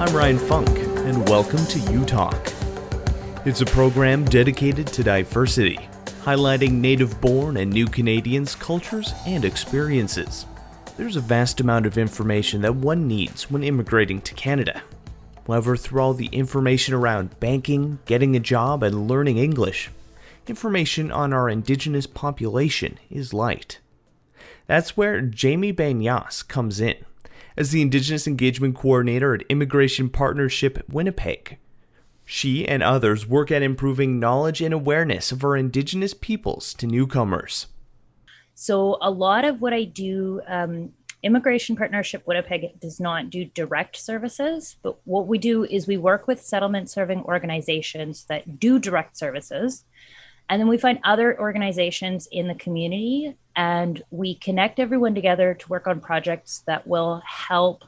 I'm Ryan Funk, and welcome to You Talk. It's a program dedicated to diversity, highlighting native-born and new Canadians' cultures and experiences. There's a vast amount of information that one needs when immigrating to Canada. However, through all the information around banking, getting a job, and learning English, information on our Indigenous population is light. That's where Jamie Banias comes in, as the Indigenous Engagement Coordinator at Immigration Partnership Winnipeg. She and others work at improving knowledge and awareness of our Indigenous peoples to newcomers. So a lot of what I do, Immigration Partnership Winnipeg does not do direct services, but what we do is we work with settlement serving organizations that do direct services. And then we find other organizations in the community and we connect everyone together to work on projects that will help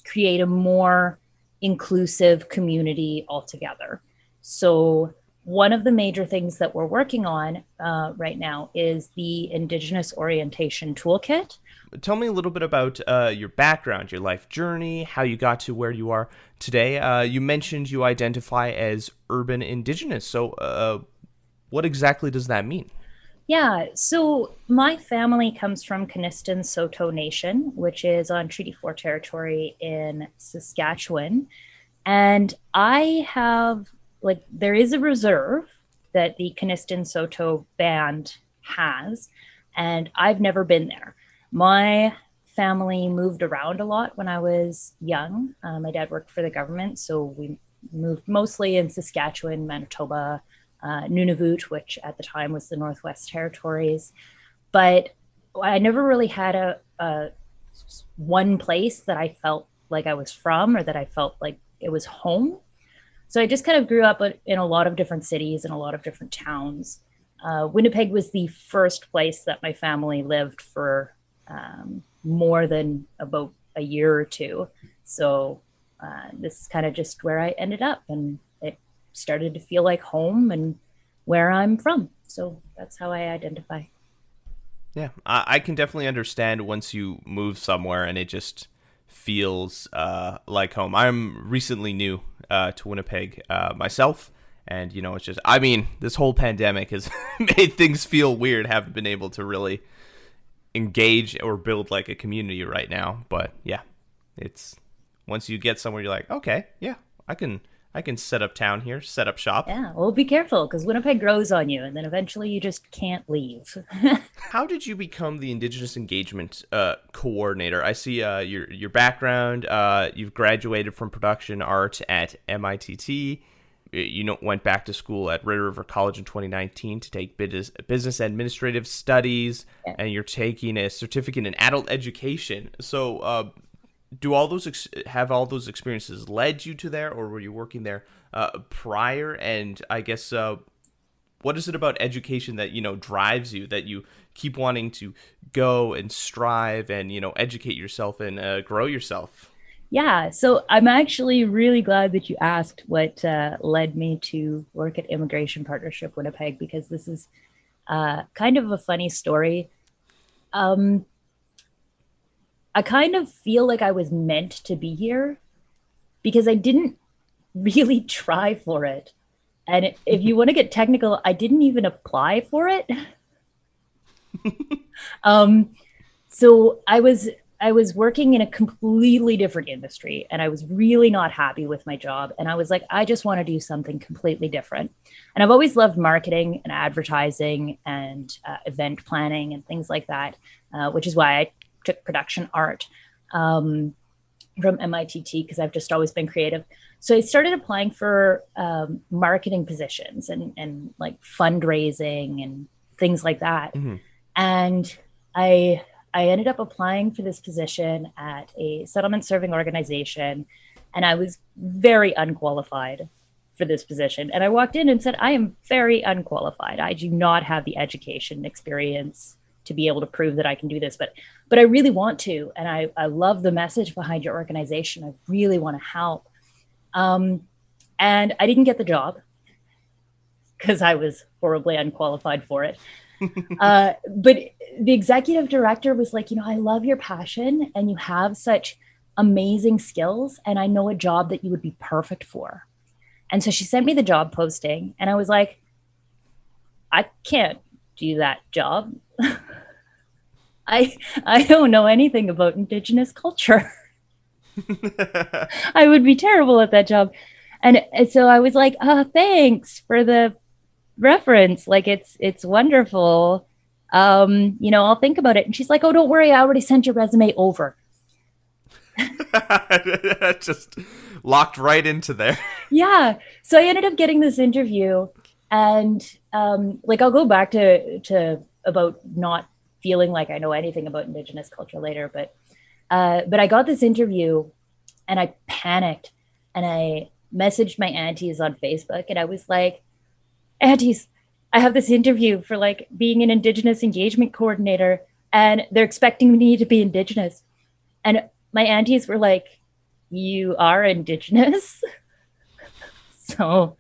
create a more inclusive community altogether. So one of the major things that we're working on right now is the Indigenous Orientation Toolkit. Tell me a little bit about your background, your life journey, how you got to where you are today. You mentioned you identify as urban Indigenous. So what exactly does that mean? Yeah, so my family comes from Kanistan Saulteaux Nation, which is on Treaty 4 territory in Saskatchewan. And I have, there is a reserve that the Kanistan Saulteaux band has, and I've never been there. My family moved around a lot when I was young. My dad worked for the government, so we moved mostly in Saskatchewan, Manitoba, Nunavut, which at the time was the Northwest Territories. But I never really had a one place that I felt like I was from or that I felt like it was home. So I just kind of grew up in a lot of different cities and a lot of different towns. Winnipeg was the first place that my family lived for more than about a year or two. So this is kind of just where I ended up, and it started to feel like home and where I'm from. So that's how I identify. Yeah, I can definitely understand once you move somewhere and it just feels like home. I'm recently new to Winnipeg myself. And, it's just, this whole pandemic has made things feel weird. Haven't been able to really engage or build like a community right now. But yeah, it's once you get somewhere, you're like, okay, yeah, I can set up town here, set up shop. Yeah, well, be careful because Winnipeg grows on you and then eventually you just can't leave. How did you become the Indigenous Engagement Coordinator? I see your background. You've graduated from production art at MITT. You went back to school at Red River College in 2019 to take business administrative studies, yeah. And you're taking a certificate in adult education. So do all those have all those experiences led you to there, or were you working there prior? And I guess what is it about education that drives you, that you keep wanting to go and strive and educate yourself and grow yourself? Yeah, so I'm actually really glad that you asked what led me to work at Immigration Partnership Winnipeg, because this is kind of a funny story. I kind of feel like I was meant to be here because I didn't really try for it. And if you want to get technical, I didn't even apply for it. So I was working in a completely different industry and I was really not happy with my job. And I was like, I just want to do something completely different. And I've always loved marketing and advertising and event planning and things like that, which is why I took production art from MITT, because I've just always been creative. So I started applying for marketing positions and like fundraising and things like that. Mm-hmm. And I ended up applying for this position at a settlement serving organization, and I was very unqualified for this position. And I walked in and said, I am very unqualified. I do not have the education experience to be able to prove that I can do this, but I really want to. And I love the message behind your organization. I really want to help. And I didn't get the job because I was horribly unqualified for it. But the executive director was like, I love your passion and you have such amazing skills, and I know a job that you would be perfect for. And so she sent me the job posting, and I was like, I can't do that job. I don't know anything about Indigenous culture. I would be terrible at that job. And so I was like, oh, thanks for the reference. Like it's wonderful. I'll think about it. And she's like, oh, don't worry, I already sent your resume over. Just locked right into there. Yeah. So I ended up getting this interview, and I'll go back to about not feeling like I know anything about Indigenous culture later, but I got this interview and I panicked, and I messaged my aunties on Facebook, and I was like, aunties, I have this interview for like being an Indigenous Engagement Coordinator, and they're expecting me to be Indigenous. And my aunties were like, you are Indigenous? So,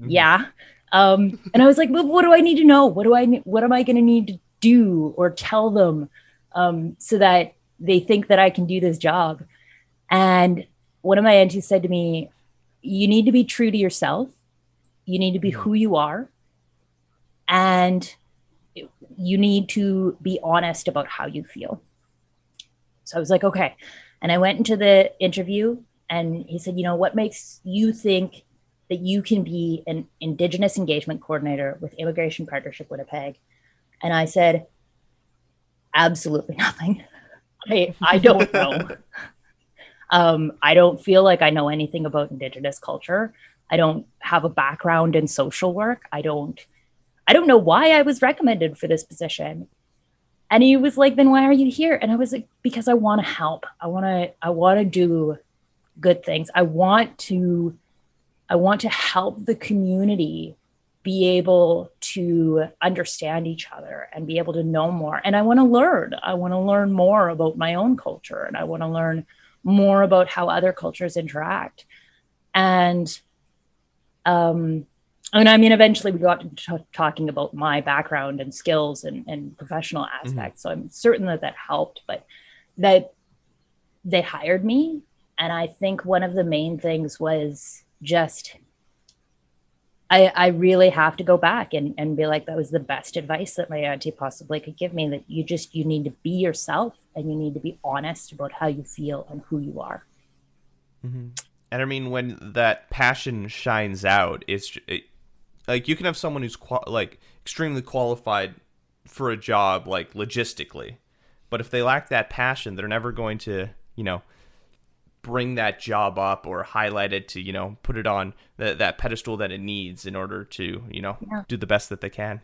yeah. And I was like, well, what do I need to know? What am I going to need to do or tell them so that they think that I can do this job? And one of my aunties said to me, you need to be true to yourself. You need to be who you are. And you need to be honest about how you feel. So I was like, okay. And I went into the interview, and he said, what makes you think that you can be an Indigenous Engagement Coordinator with Immigration Partnership Winnipeg? And I said, absolutely nothing. I don't know. I don't feel like I know anything about Indigenous culture. I don't have a background in social work. I don't know why I was recommended for this position. And he was like, then why are you here? And I was like, because I want to help. I want to do good things. I want to help the community be able to understand each other and be able to know more. And I want to learn. I want to learn more about my own culture, and I want to learn more about how other cultures interact. And eventually we got to talking about my background and skills and professional aspects. So I'm certain that helped, but that they hired me. And I think one of the main things was just, I really have to go back and be like, that was the best advice that my auntie possibly could give me, that you need to be yourself, and you need to be honest about how you feel and who you are. Mm-hmm. And I mean, when that passion shines out, like you can have someone who's extremely qualified for a job, like logistically, but if they lack that passion, they're never going to, bring that job up or highlight it to, put it on that pedestal that it needs in order to, do the best that they can.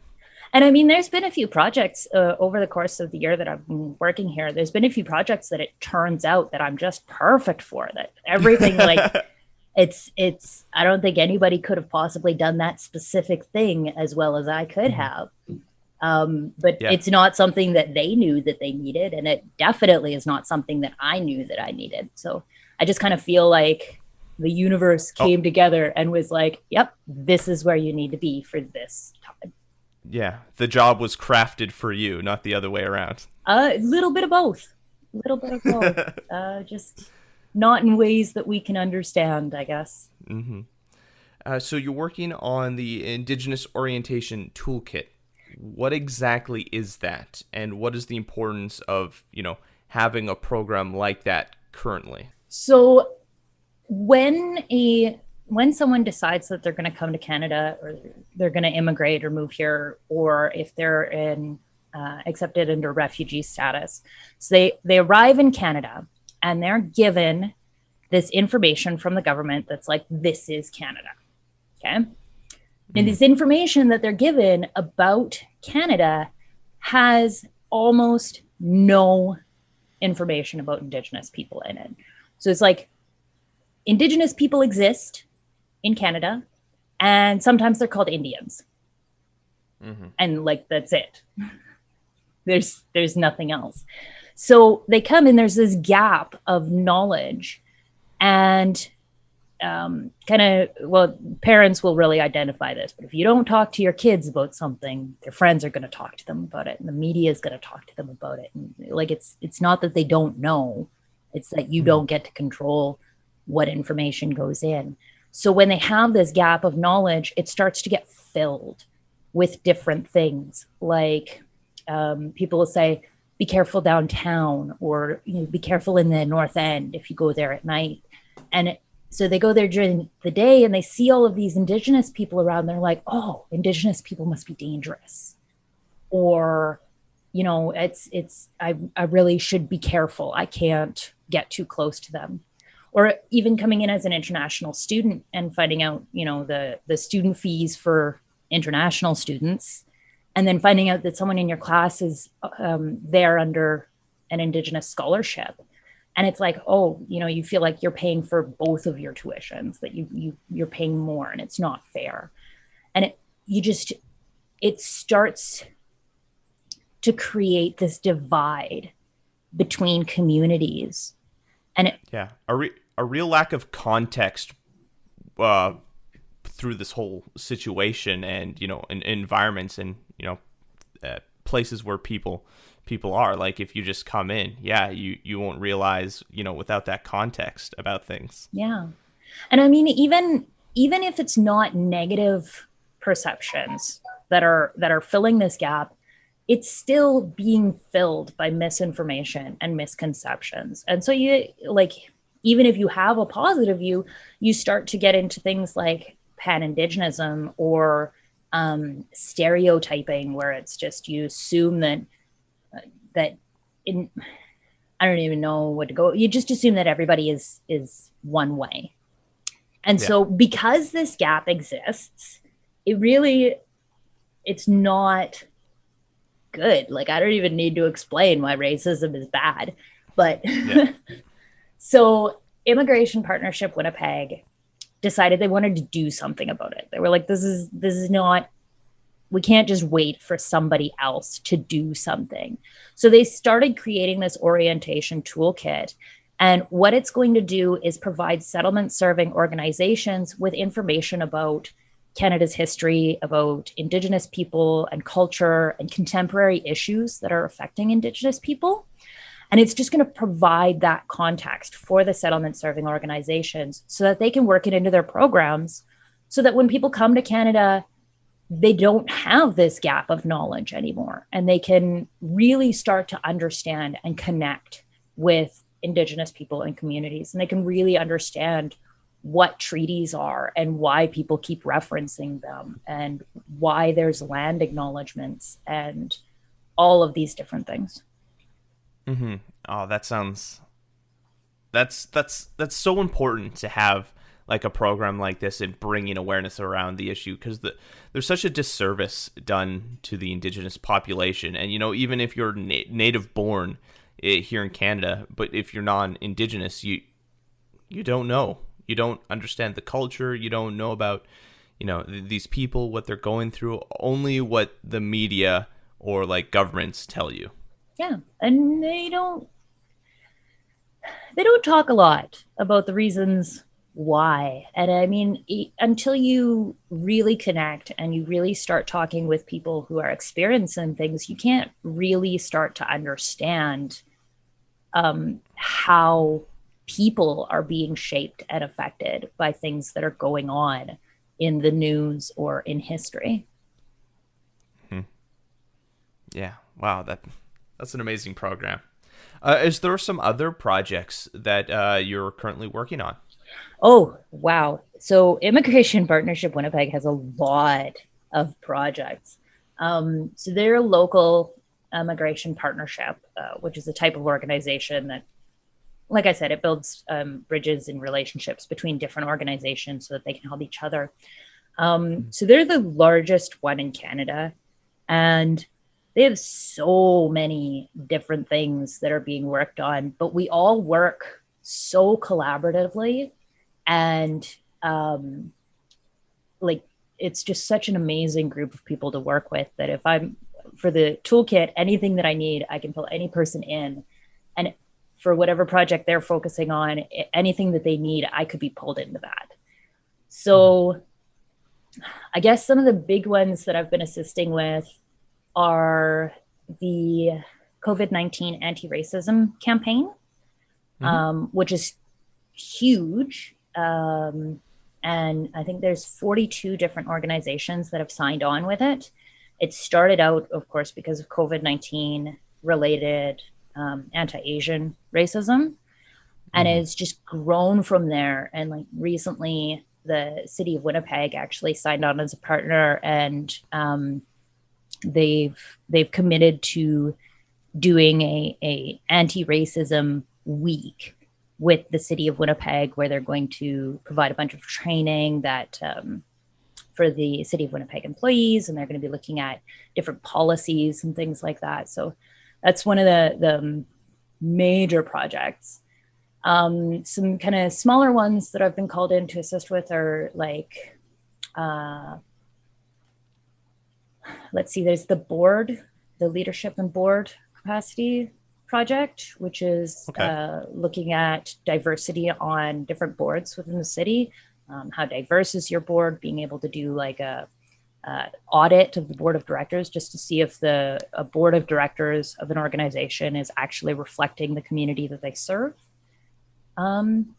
And I mean, there's been a few projects over the course of the year that I've been working here. There's been a few projects that it turns out that I'm just perfect for, that everything it's, I don't think anybody could have possibly done that specific thing as well as I could have. But it's not something that they knew that they needed. And it definitely is not something that I knew that I needed. So I just kind of feel like the universe came together and was like, yep, this is where you need to be for this time. Yeah, the job was crafted for you, not the other way around. A little bit of both. Just not in ways that we can understand, I guess. Mm-hmm. So you're working on the Indigenous Orientation Toolkit. What exactly is that? And what is the importance of, having a program like that currently? So when someone decides that they're going to come to Canada, or they're going to immigrate or move here, or if they're accepted under refugee status, so they arrive in Canada and they're given this information from the government that's like, this is Canada. Okay. And this information that they're given about Canada has almost no information about Indigenous people in it. So it's like, Indigenous people exist in Canada, and sometimes they're called Indians. Mm-hmm. And that's it. There's nothing else. So they come and there's this gap of knowledge, and parents will really identify this, but if you don't talk to your kids about something, their friends are going to talk to them about it, and the media is going to talk to them about it. And it's not that they don't know, It's that you don't get to control what information goes in. So when they have this gap of knowledge, it starts to get filled with different things. Like people will say, be careful downtown, or be careful in the North End if you go there at night. And so they go there during the day and they see all of these Indigenous people around. They're like, oh, Indigenous people must be dangerous. Or, I really should be careful. I can't get too close to them. Or even coming in as an international student and finding out, the student fees for international students, and then finding out that someone in your class is there under an Indigenous scholarship. And it's like, oh, you feel like you're paying for both of your tuitions, that you're paying more, and it's not fair. And it starts to create this divide between communities. And a real lack of context through this whole situation, and in environments, and places where people are. Like, if you just come in, you won't realize, without that context about things. Yeah. And I mean, even if it's not negative perceptions that are filling this gap, it's still being filled by misinformation and misconceptions. And so even if you have a positive view, you start to get into things like pan-Indigenism or stereotyping, where it's just, you assume that I don't even know what to go. You just assume that everybody is one way. And so because this gap exists, it's not good. Like, I don't even need to explain why racism is bad. But so Immigration Partnership Winnipeg decided they wanted to do something about it. They were like, this is not, we can't just wait for somebody else to do something. So they started creating this orientation toolkit. And what it's going to do is provide settlement serving organizations with information about Canada's history, about Indigenous people and culture and contemporary issues that are affecting Indigenous people. And it's just going to provide that context for the settlement serving organizations so that they can work it into their programs, so that when people come to Canada, they don't have this gap of knowledge anymore, and they can really start to understand and connect with Indigenous people and communities. And they can really understand what treaties are and why people keep referencing them, and why there's land acknowledgements and all of these different things. Mm-hmm. Oh, that's so important to have, like, a program like this and bringing awareness around the issue, because there's such a disservice done to the Indigenous population. And even if you're native born here in Canada, but if you're non-Indigenous, you don't know. You don't understand the culture. You don't know about, these people, what they're going through. Only what the media or like governments tell you. Yeah, and they don't talk a lot about the reasons why. And I mean, until you really connect and you really start talking with people who are experiencing things, you can't really start to understand how people are being shaped and affected by things that are going on in the news or in history. Yeah. Wow. That's an amazing program. Is there some other projects that you're currently working on? Oh, wow. So Immigration Partnership Winnipeg has a lot of projects. So they're a local immigration partnership, which is a type of organization that, like I said, it builds bridges and relationships between different organizations so that they can help each other. So they're the largest one in Canada, and they have so many different things that are being worked on, but we all work so collaboratively, and it's just such an amazing group of people to work with, that if I'm for the toolkit, anything that I need, I can pull any person in, and for whatever project they're focusing on, anything that they need, I could be pulled into that. So I guess some of the big ones that I've been assisting with are the COVID-19 anti-racism campaign. which is huge. And I think there's 42 different organizations that have signed on with it. It started out, of course, because of COVID-19 related anti-Asian racism, and it's just grown from there. And like recently, the city of Winnipeg actually signed on as a partner, and they've committed to doing a anti-racism week with the city of Winnipeg, where they're going to provide a bunch of training that for the city of Winnipeg employees, and they're going to be looking at different policies and things like that. So that's one of the major projects. Some kind of smaller ones that I've been called in to assist with are like, let's see, there's the leadership and board capacity project, which is looking at diversity on different boards within the city. How diverse is your board? Being able to do like a audit of the board of directors, just to see if a board of directors of an organization is actually reflecting the community that they serve. Some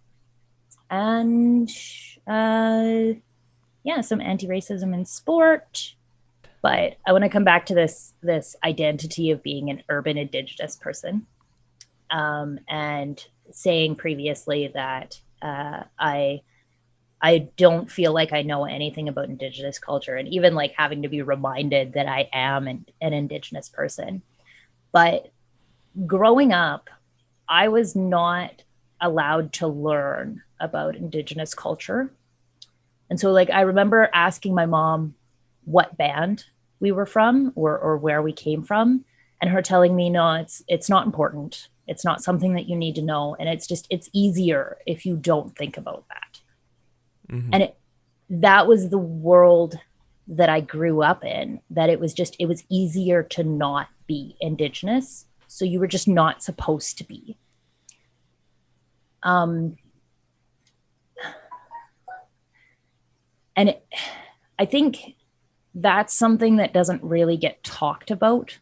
anti-racism in sport. But I want to come back to this identity of being an urban Indigenous person, and saying previously that I don't feel like I know anything about Indigenous culture, and even like having to be reminded that I am an Indigenous person. But growing up, I was not allowed to learn about Indigenous culture. And so like I remember asking my mom what band we were from or where we came from, and her telling me, no, it's not important. It's not something that you need to know. And it's easier if you don't think about that. And that was the world that I grew up in, that it was easier to not be Indigenous. So you were just not supposed to be. I think that's something that doesn't really get talked about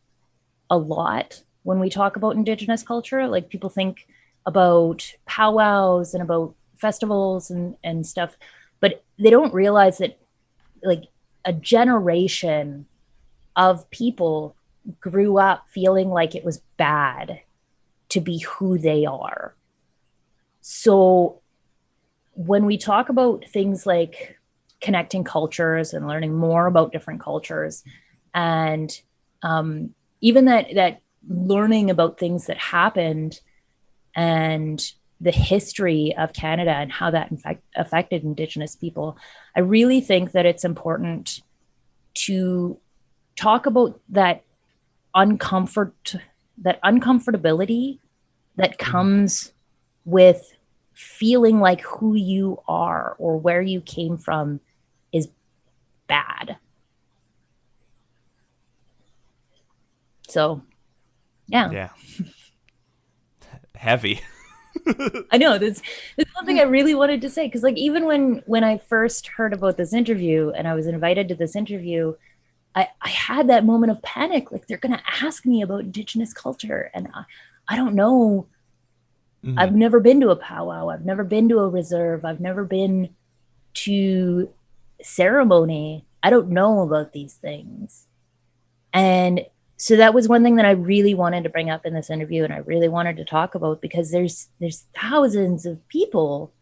a lot when we talk about Indigenous culture. Like people think about powwows and about festivals and stuff, but they don't realize that like a generation of people grew up feeling like it was bad to be who they are. So when we talk about things like connecting cultures and learning more about different cultures, and even that learning about things that happened and the history of Canada and how that in fact affected Indigenous people, I really think that it's important to talk about that uncomfortability that comes with feeling like who you are or where you came from is bad. So, yeah. Heavy. I know that's something I really wanted to say, because like even when I first heard about this interview and I was invited to this interview, I had that moment of panic. Like they're going to ask me about Indigenous culture, and I don't know. I've never been to a powwow. I've never been to a reserve. I've never been to ceremony. I don't know about these things. And so that was one thing that I really wanted to bring up in this interview, and I really wanted to talk about, because there's thousands of people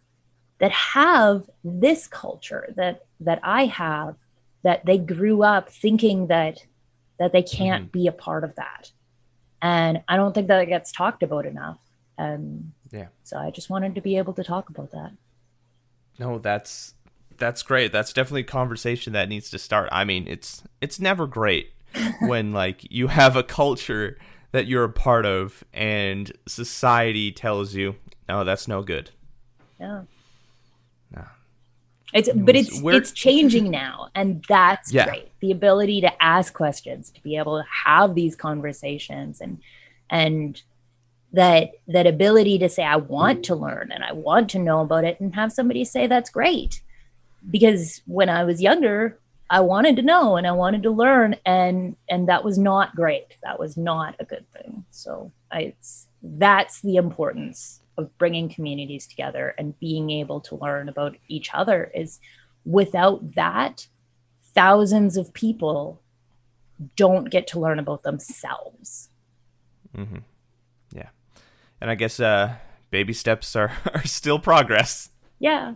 that have this culture that I have, that they grew up thinking that they can't be a part of that. And I don't think that it gets talked about enough. So I just wanted to be able to talk about that. No, that's great. That's definitely a conversation that needs to start. I mean, it's never great when like you have a culture that you're a part of and society tells you, no, that's no good. Yeah. No. It's changing now, and that's great. The ability to ask questions, to be able to have these conversations, and that ability to say, I want to learn and I want to know about it, and have somebody say that's great. Because when I was younger, I wanted to know and I wanted to learn, and that was not great. That was not a good thing. So that's the importance of bringing communities together and being able to learn about each other. Is without that, thousands of people don't get to learn about themselves. Mm-hmm. Yeah. And I guess baby steps are still progress. Yeah.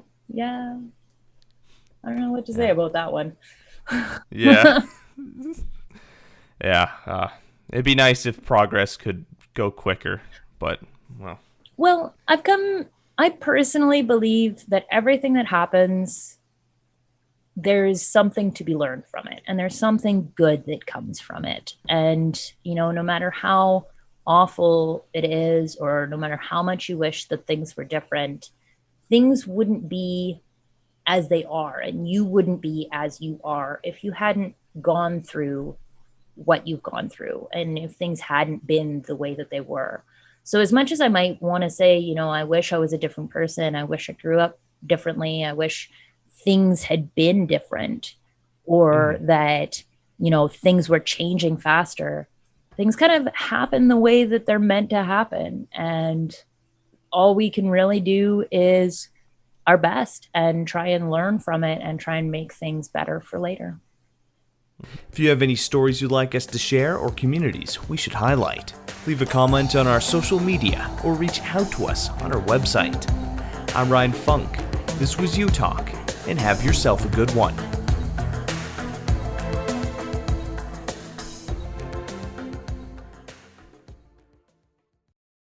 I don't know what to say about that one. Yeah. Yeah. It'd be nice if progress could go quicker, but Well, I personally believe that everything that happens, there's something to be learned from it, and there's something good that comes from it. And, no matter how awful it is, or no matter how much you wish that things were different, things wouldn't be as they are, and you wouldn't be as you are if you hadn't gone through what you've gone through, and if things hadn't been the way that they were. So as much as I might want to say, I wish I was a different person, I wish I grew up differently, I wish things had been different, or that, things were changing faster, things kind of happen the way that they're meant to happen. And all we can really do is our best and try and learn from it and try and make things better for later. If you have any stories you'd like us to share or communities we should highlight, leave a comment on our social media or reach out to us on our website. I'm Ryan Funk. This was You Talk, and have yourself a good one.